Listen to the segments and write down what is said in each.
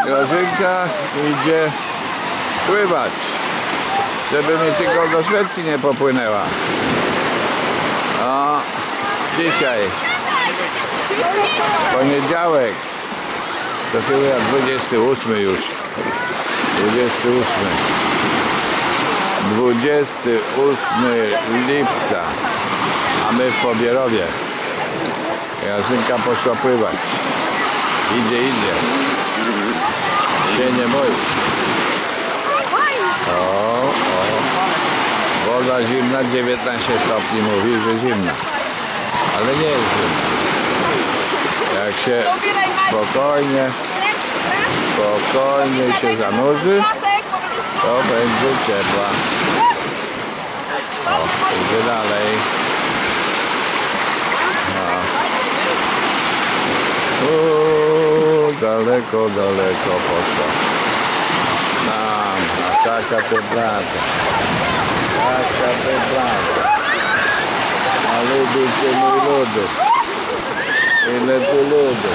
Grażynka idzie pływać, żeby mi tylko do Szwecji nie popłynęła. O, dzisiaj poniedziałek, to chyba 28 już. 28 lipca, a my w Pobierowie. Grażynka poszła pływać. Idzie. Się nie boi. O. Woda zimna, 19 stopni, mówi, że zimna. Ale nie jest zimna. Jak się spokojnie się zanurzy, to będzie ciepła. O, idzie dalej. Daleko poszła. A taka templata. A ludu cię mój ludu. Ile tu ludu.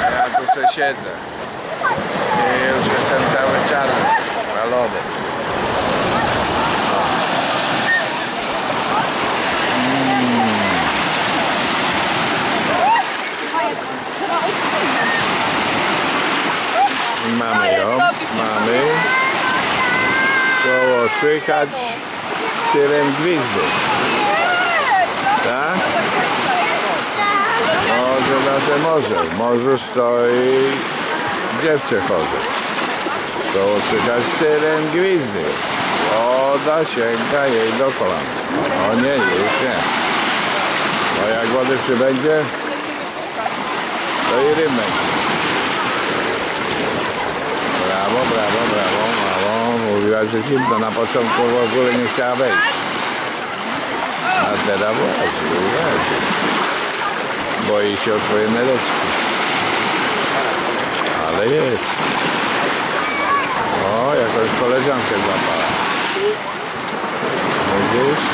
A ja tu se siedzę. I już jestem cały czarny. Palony. Mamy ją, koło słychać syren gwizdu. Tak? Może w morzu stoi dziewczę chorzy. Koło słychać syren gwizdy. Woda sięga jej do kolan. O nie, już nie. Bo jak wody przybędzie, to i rymek. Brawo, mało. Mówiła, że zimno. Na początku w ogóle nie chciała wejść. A teraz właśnie. Boi się o swoje nereczki. Ale jest. O, jakąś koleżankę złapała. Widzisz?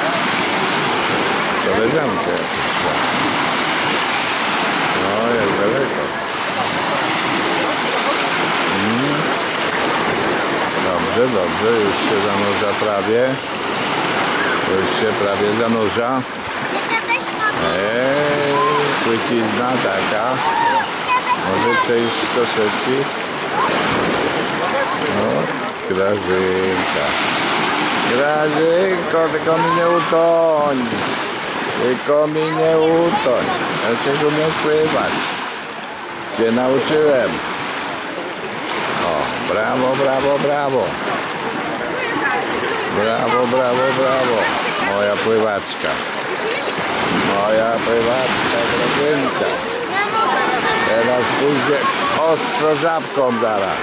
Koleżankę. No, jak daleko. Dobrze, już się zanurza prawie. Płycizna taka. Może przejść do Szwecji. No, Grażynka, tylko mi nie utoń. Ja przecież umiem pływać. Cię nauczyłem. O, brawo. Moja pływaczka, Grażynka. Teraz pójdzie ostro żabką zaraz.